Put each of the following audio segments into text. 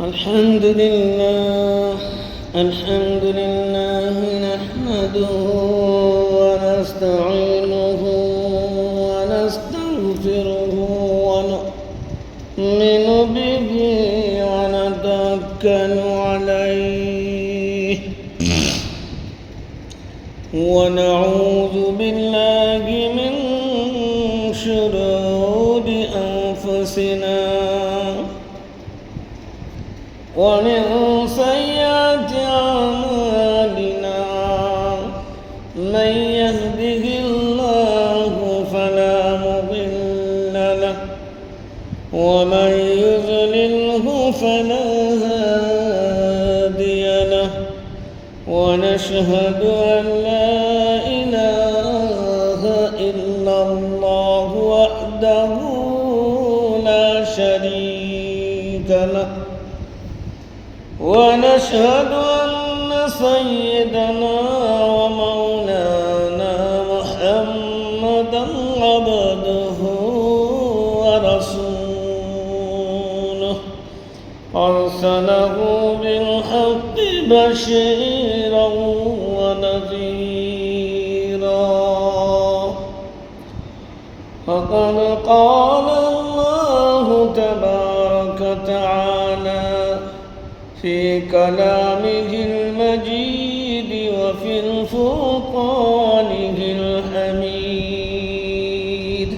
الحمد لله نحمده ونستعينه ونستغفره ونؤمن به ونتوكل عليه ونعوذ بالله من شرور أنفسنا ومن سيئات أعمالنا من يهده الله فلا مضل له ومن يضلله فلا هادي له ونشهد أن لا إله إلا الله وحده لا شريك له ونشهد أن سيدنا ومولانا محمدا عبده ورسوله أرسله بالحق بشيرا ونذيرا فقد قال الله تبارك وتعالى في كلامه المجيد وفي الفرقانه الحميد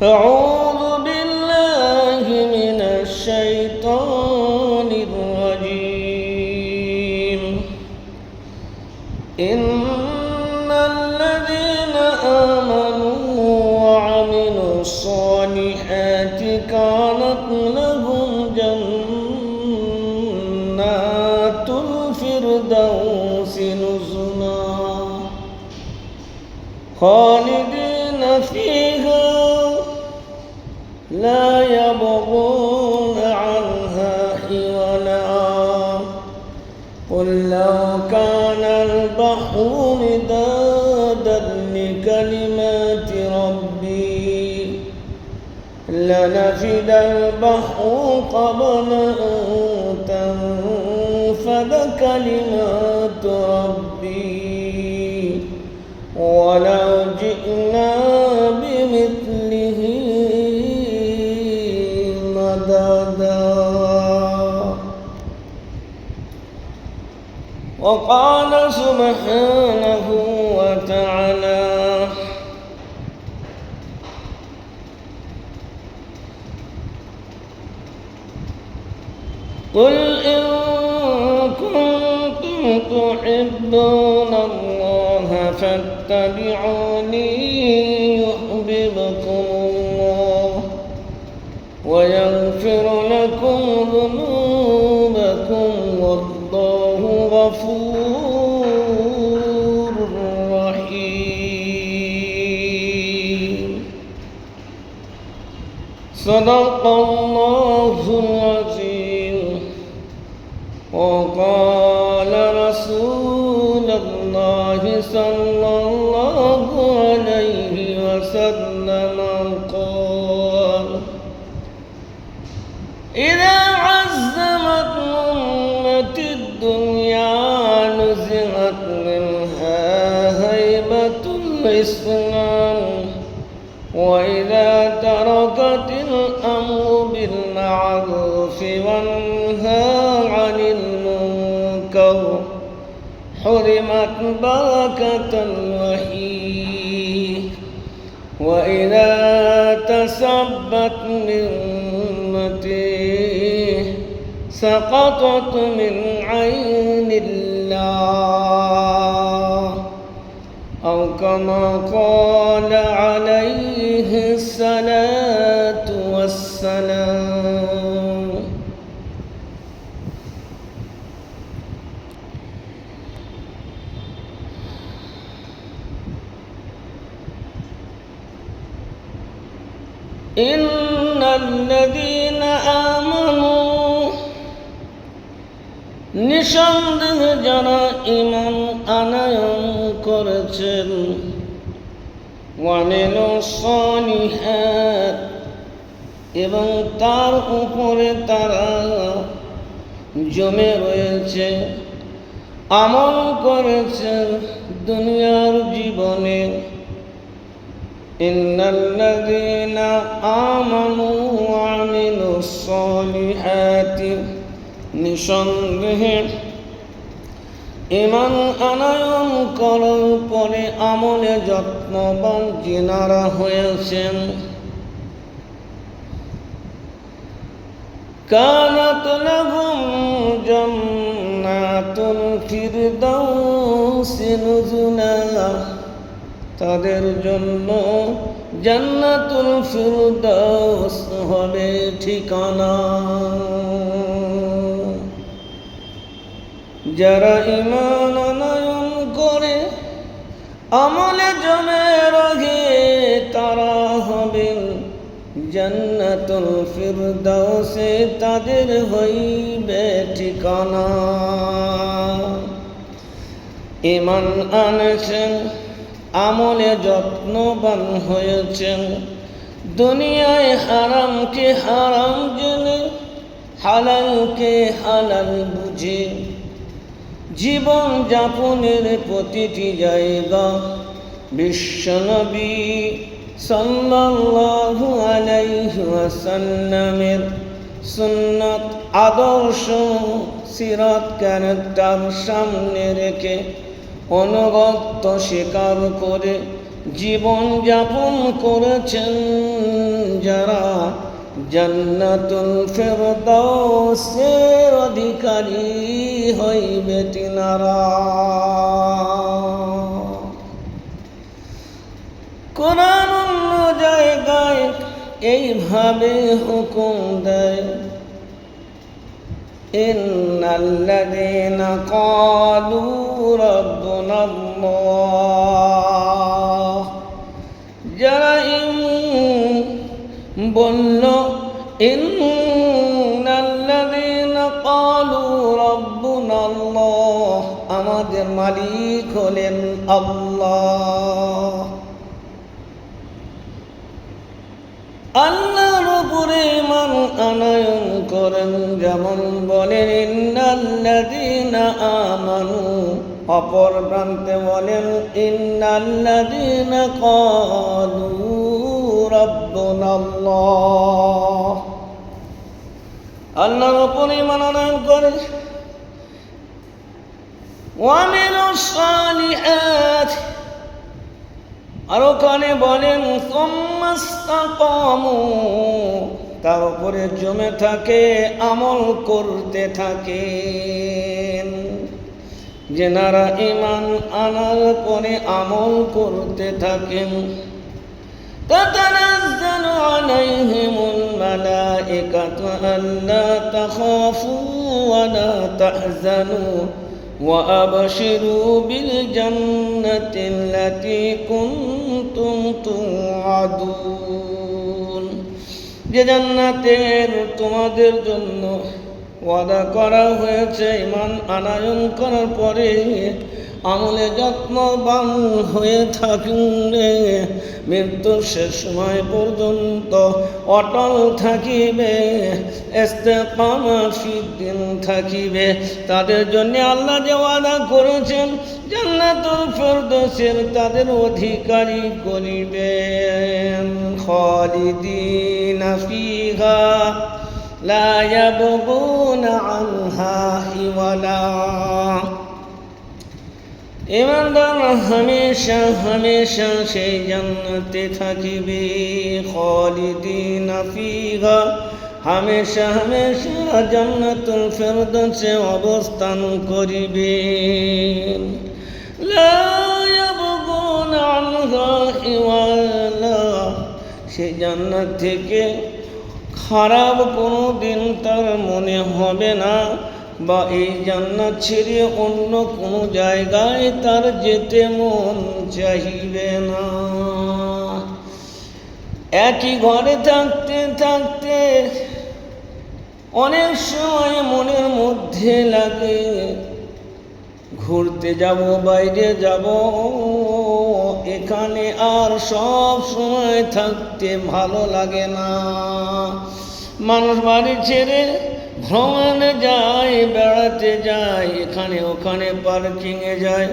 أعوذ بالله من الشيطان الرجيم إن الذين آمنوا وعملوا الصالحات كانت لهم جنات الفردوس نزلا خالدين فيها لا يبغون عنها حولا قل لو كان البحر مدادا لكلمات ربي لنفد البحر قبل أن تنفد كلمات ربي ولو جئنا بمثله مددا وقال سبحانه وتعالى قل إن كنتم تحبون الله فاتبعوني يحببكم الله ويغفر لكم ذنوبكم والله غفور رحيم صدق الله العظيم وقال رسول الله صلى الله عليه وسلم قال إذا عزمت أمتي الدنيا نزعت منها هيبة الإسلام وإذا تركت الأمر بالمعروف والنهي عن المنكر حرمت بركة الوحي وإذا تسبت نعمته سقطت من عين الله أو كما قال عليه الصلاة والسلام إن الذين آمنوا নিঃসন্দেহে যারা ঈমান আনয়ন করেছেন, ওয়ামিলুস সালিহাত এবং তার উপরে তারা জমে রয়েছে, আমল করেছে দুনিয়ার জীবনে। ইন্নাল্লাযীনা আমানু ওয়া আমিলুস সালিহাতি, নিঃসন্দেহে ঈমান আনয়ন করার পরে আমলে যত্নবান যিনারা হয়েছেন, কানাত লাহুম জান্নাতুল ফিরদাউসি নুজুলা, তাদের জন্য জান্নাতুল ফিরদাউস হবে ঠিকানা। যারা ঈমান আনয়ন করে আমলে জমে রাখে তারা হবেন জান্নাতুল ফিরদাউসে, তাদের হইবে ঠিকানা। ঈমান আনেছেন, আমলে যত্নবান হয়েছেন, দুনিয়ায় হারামকে হারাম জেনে হালালকে হালাল বুঝে জীবন যাপনের প্রতিটি জায়গা বিশ্বনবী সাল্লাল্লাহু আলাইহি ওয়াসাল্লামের সুন্নাত আদর্শ সিরাত ক্যারেক্টার সামনে রেখে অনুগত্য স্বীকার করে জীবন যাপন করেছেন যারা, জান্নাতুল ফিরদাউসের অধিকারী হইবে তিনারা। কোরআন অন্য জায়গায় এইভাবে হুকুম দেয়, ইন্নাল্লাযীনা ক্বালু রাব্বুনাল্লাহ, যারা বলল ইন্নাল্লাযীনা ক্বালু রাব্বুনাল্লাহ, আমাদের মালিক হলেন আল্লাহ। আল্লাহর উপরে ঈমান আনয়ন করেন, যেমন বলেন ইন্নাল্লাযীনা আমানু, অপর প্রান্তে বলেন ইন্নাল্লাযীনা ক্বালু রাব্বুনাল্লাহ। আল্লাহর উপরে ঈমান আনয়ন করে ওয়া আমিলুস সালিহাত, আর ওখানে বলেন সুম্মাস্তাকামু, তার উপরে জমে থাকে, আমল করতে থাকেন। যেনারা ঈমান আনার পরে আমল করতে থাকেন, তাতানাজ্জালু আলাইহিমুল মালাইকাতু আল্লা তাখাফু ওয়া লা তাহজানু وأبشروا بالجنة التي كنتم توعدون, যে জান্নাতের তোমাদের জন্য ওয়াদা করা হয়েছে ঈমান আনয়ন করার পরে আমলে যত্নবান হয়ে থাকলে মৃত্যুর শেষ সময় পর্যন্ত অটল থাকিবে, ইস্তেকামাত ফিদ্দিন থাকিবে, তাদের জন্য আল্লাহ যে ওয়াদা করেছেন জান্নাতুল ফিরদাউসের তাদের অধিকারী করিবেন। খালিদিনা ফিহা লা ইয়াবগুনা আনহা হিওয়ালা, ঈমানদার হামেশা হামেশা সেই জান্নাতে থাকিবে। খালিদিনা ফিহা, হামেশা হামেশা জান্নাতুল ফিরদাউসে অবস্থান করিবে। লা ইয়াবগুনা আনহা হিওয়ালা, সেই জান্নাত থেকে খারাপ কোনো দিন তার মনে হবে না, বা এই জান্নাত ছেড়ে অন্য কোনো জায়গায় তার যেতে মন চাইবে না। একই ঘরে থাকতে থাকতে অনেক সময় মনের মধ্যে লাগে ঘুরতে যাব, বাইরে যাব, এখানে আর সব সময় থাকতে ভালো লাগে না। মানুষ বাড়ি ছেড়ে ভ্রমণে যায়, বেড়াতে যায়, এখানে ওখানে পার্কিংয়ে যায়,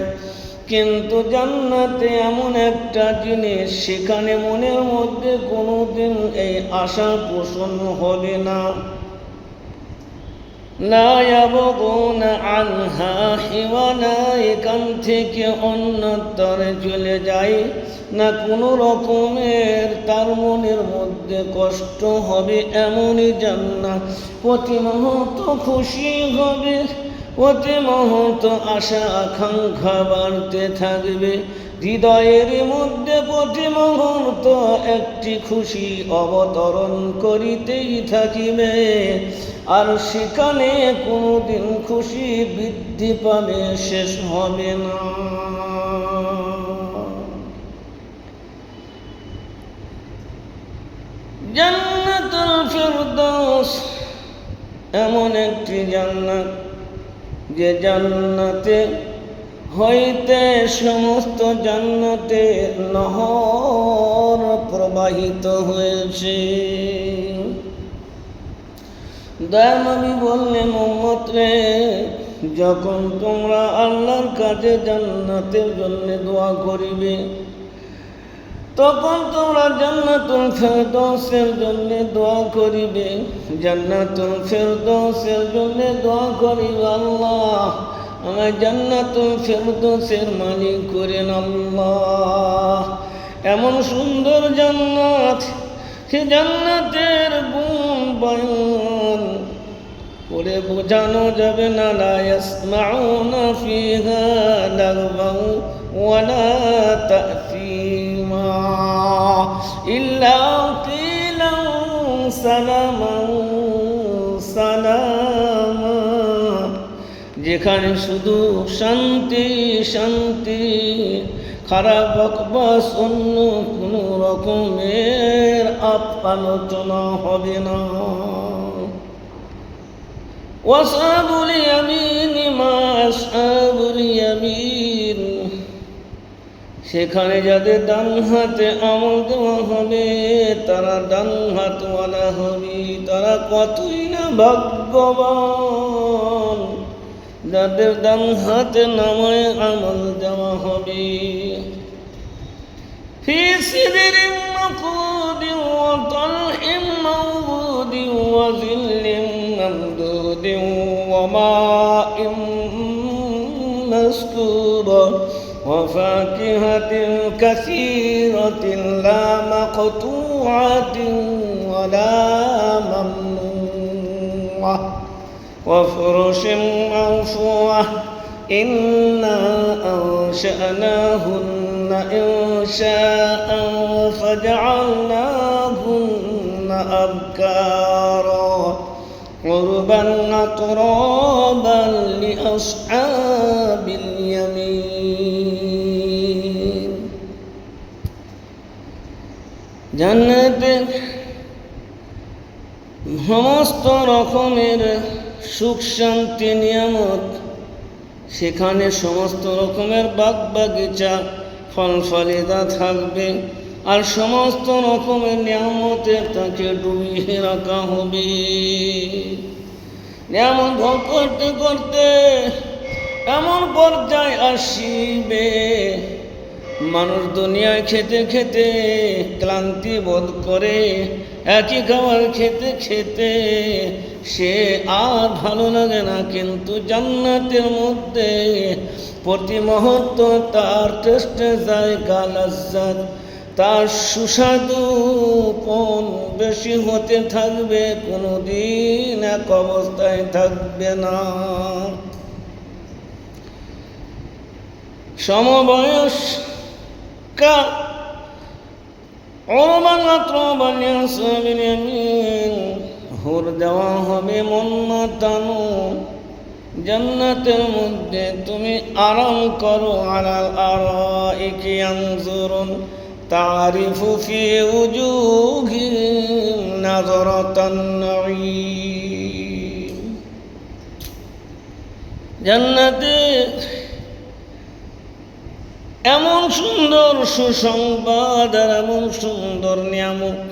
কিন্তু জান্নাতে এমন একটা জিনিস, সেখানে মনের মধ্যে কোনোদিন এই আশা পোষণ হবে না। লা ইয়াবগুনা আনহা হিওয়ালা, এখান থেকে অন্যত্রে চলে যায় না, কোনো রকমের তার মনের মধ্যে কষ্ট হবে এমনই জান্নাত। প্রতি মুহূর্ত খুশি হবে, প্রতি মুহূর্ত আশা আকাঙ্ক্ষা বাড়তে থাকবে, হৃদয়ের মধ্যে প্রতি মুহূর্ত একটি খুশি অবতরণ করিতেই থাকিবে। আর সেখানে কোনোদিন খুশি বৃদ্ধি পাবে, শেষ হবে না। জান্নাতুল ফেরদৌস এমন একটি জান্নাত, যে জান্নাতে হইতে সমস্ত জান্নাতের নহর প্রবাহিত হয়েছে। দয়ার নবী বললেন, উম্মত রে, যখন তোমরা আল্লাহর কাছে জান্নাতের জন্য দোয়া করিবে, তখন তোমরা জান্নাতুল ফেরদৌসের জন্য দোয়া করিবে। জান্নাতুল ফেরদৌসের জন্য দোয়া করিবে, আল্লাহ আমার জান্নাতুল ফেরদৌসের মালিক করেন আল্লাহ। এমন সুন্দর জান্নাত, সে জান্নাতের গুণ বয়ান করে বোঝানো যাবে না। লা ইয়াসমাউনা ফিহা লাগওয়ান ওয়ালা তা'সীমা ইল্লা কিলান সালামান সালামা, যেখানে শুধু শান্তি শান্তি, খারাপ বকবাস, অন্য কোনো রকমের আলোচনা হবে না। ওয়াসহাবুল ইয়ামিন মা আসহাবুল ইয়ামিন, সেখানে যাদের ডান হাতে আমল দেওয়া হবে তারা ডান হাতওয়ালা হবে, তারা কতই না ভাগ্যবান যাদের ডান হাতে নামায় আমল দেওয়া হবে। ফি সিদরিন মাকুদিন ওয়া তালহিন মাওদুদিন ওয়া যিল্লিন মামদুদিন ওয়া মাইন মাসকুবা ওয়া ফাকিহাতিন কাসীরাতিন লা মাকতুআতিন ওয়া লা মামনুআহ ওয়া ফুরুশিন মারফুআহ ইন্না আনশা'নাহুন্না ইনশাআন ফাজআলনাহুন্না আবকারা উরবান আতরাবান লিআসহাবিল ইয়ামিন। জান্নাতে সমস্ত রকমের সুখ শান্তি নিয়ামত, সেখানে সমস্ত রকমের বাগ বাগিচা ফল ফলিতা থাকবে, আর সমস্ত রকমের নিয়ামতে তাকে ডুবিয়ে রাখা হবে। নিয়ামত ভোগ করতে করতে এমন পর্যায়ে আসিবে, মানুষ দুনিয়ায় খেতে খেতে ক্লান্তি বোধ করে, একই খাবার খেতে খেতে সে আর ভালো লাগে না, কিন্তু জান্নাতের মধ্যে প্রতি মুহূর্ত তার টেস্টে জায়গা লাজ্জাত, তার সুস্বাদু কোন বেশি হতে থাকবে, কোনোদিন এক অবস্থায় থাকবে না। সমবয়স হুর দেওয়া হবে মন মাতানো। জান্নাতের মধ্যে তুমি আরাম করো, আলাল আরাইকি ইয়ানজুরুন তারিফু ফি উজুহিহিম নাযরাতান নাঈম। জান্নাতে এমন সুন্দর সুসংবাদ আর এমন সুন্দর নিয়ামত।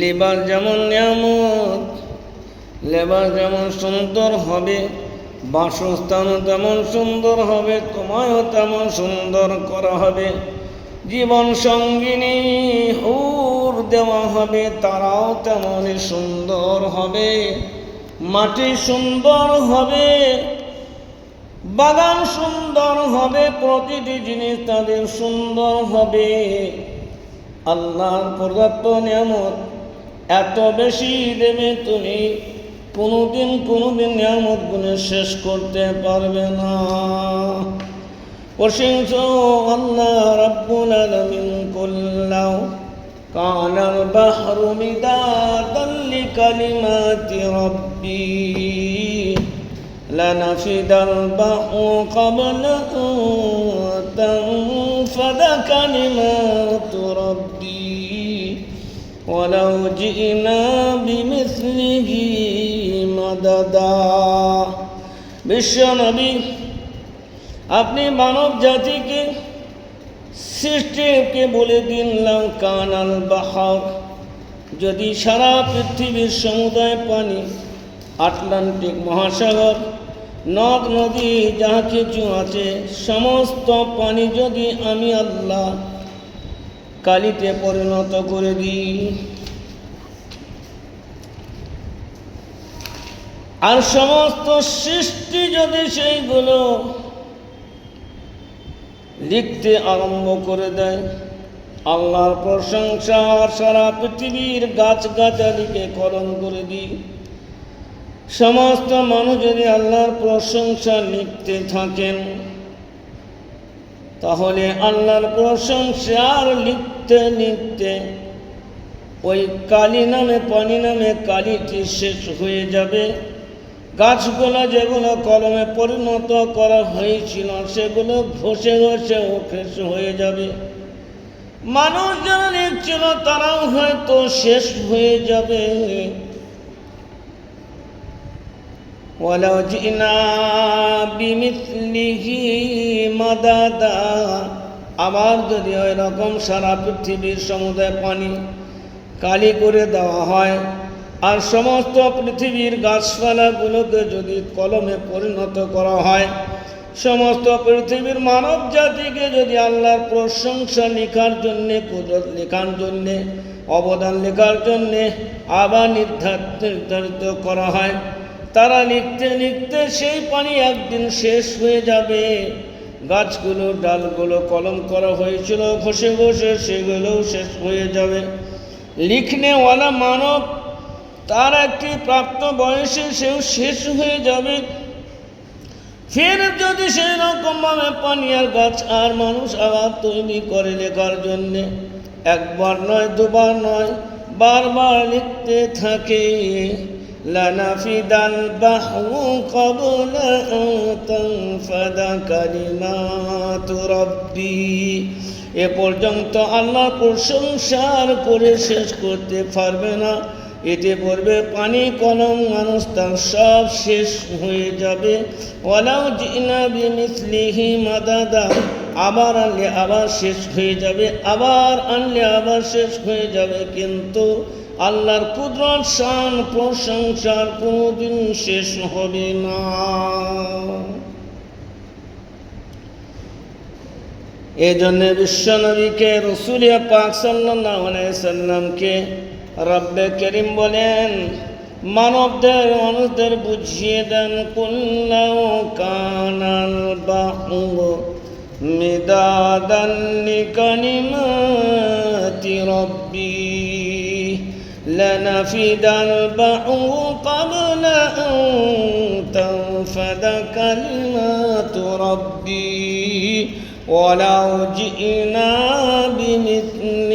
লিবাস যেমন নিয়ামত, লেবাস যেমন সুন্দর হবে, বাসস্থানও তেমন সুন্দর হবে, তোমায়ও তেমন সুন্দর করা হবে। জীবন সঙ্গিনী হুর দেওয়া হবে, তারাও তেমনই সুন্দর হবে। মাটি সুন্দর হবে, বাগান সুন্দর হবে, প্রতিটি জিনিস তাদের সুন্দর হবে। আল্লাহর প্রদত্ত নিয়ামত এত বেশি দেবে, তুমি কোনোদিন নিয়ামত গুণে শেষ করতে পারবে না। প্রশংসা আল্লাহ রাব্বুল আলামিন, কুল্লাউ কানাল বাহরু মিদাদান লিকালিমাতি রাব্বি লানাফিদাল বাহরু ক্বাবলা আন তানফাদা কালিমাতু রাব্বি ওয়ালাউ জি'না বিমিসলিহি মাদাদা। বিশ্বনবী, আপনি মানব জাতিকে সৃষ্টিকে বলে দিন, লাউ কানাল বাহর, যদি সারা পৃথিবীর সমুদায় পানি, আটলান্টিক মহাসাগর, নদ নদী যাহা কিছু আছে, সমস্ত পানি যদি আমি আল্লাহ কালিতে পরিণত করে দিই, আর সমস্ত সৃষ্টি যদি সেইগুলো লিখতে আরম্ভ করে দেয়, আল্লাহর প্রশংসা সারা পৃথিবীর গাছগাছালিকে কলম করে দিই, সমস্ত মানুষ যদি আল্লাহর প্রশংসা লিখতে থাকেন, তাহলে আল্লাহর প্রশংসা আর লিখতে লিখতে ওই কালি নামে, পানি নামে কালিটি শেষ হয়ে যাবে। গাছগুলো যেগুলো কলমে পরিণত করা হয়েছিল, সেগুলো ঘষে ঘষে শেষ হয়ে যাবে। মানুষ যারা লিখছিল তারাও হয়তো শেষ হয়ে যাবে। ওয়ালাউ জিনা বিমিসলিহি মাদাদা, আবার যদি ওই রকম সারা পৃথিবীর সমুদায় পানি কালি করে দেওয়া হয়, আর সমস্ত পৃথিবীর গাছপালাগুলোকে যদি কলমে পরিণত করা হয়, সমস্ত পৃথিবীর মানব জাতিকে যদি আল্লাহর প্রশংসা লেখার জন্যে, কুদরত লেখার জন্যে, অবদান লেখার জন্যে আবার নির্ধারিত করা হয়, তারা লিখতে লিখতে সেই পানি একদিন শেষ হয়ে যাবে। গাছগুলো, ডালগুলো কলম করা হয়েছিল, ঘষে ঘষে সেগুলোও শেষ হয়ে যাবে। লিখনেওয়ালা মানব, তার একটি প্রাপ্ত বয়সে সেও শেষ হয়ে যাবে। ফের যদি সেই রকমভাবে পানি আর গাছ আর মানুষ আবার তৈরি করে লেখার জন্যে, একবার নয়, দুবার নয়, বারবার লিখতে থাকে, লানাফিদাল বাহরু ক্বাবলা আন তানফাদা কালিমাতু রাব্বি, এ পর্যন্ত আল্লাহর প্রশংসার করে শেষ করতে পারবে না। এতে পড়বে পানি, কলম, মানুষ, তার সব শেষ হয়ে যাবে। ওয়ালাউ জিনা বিমিসলিহি মাদাদা, আবার আনলে আবার শেষ হয়ে যাবে, আবার আনলে আবার শেষ হয়ে যাবে। কিন্তু আল্লাহর কুদরত, শান, প্রশংসার কোনোদিন শেষ হবে না। এই জন্য বিশ্বনবীকে, রাসূল পাক সাল্লাল্লাহু আলাইহি সাল্লামকে রব্বে করিম বলেন, মানুষদের বুঝিয়ে দেন, কুল্লাউ কানাল বাহরু মিদাদান লিকালিমাতি রাব্বি লানাফিদাল বাহরু ক্বাবলা আন তানফাদা কালিমাতু রাব্বি ওয়ালাউ জি'না বিমিসলিহি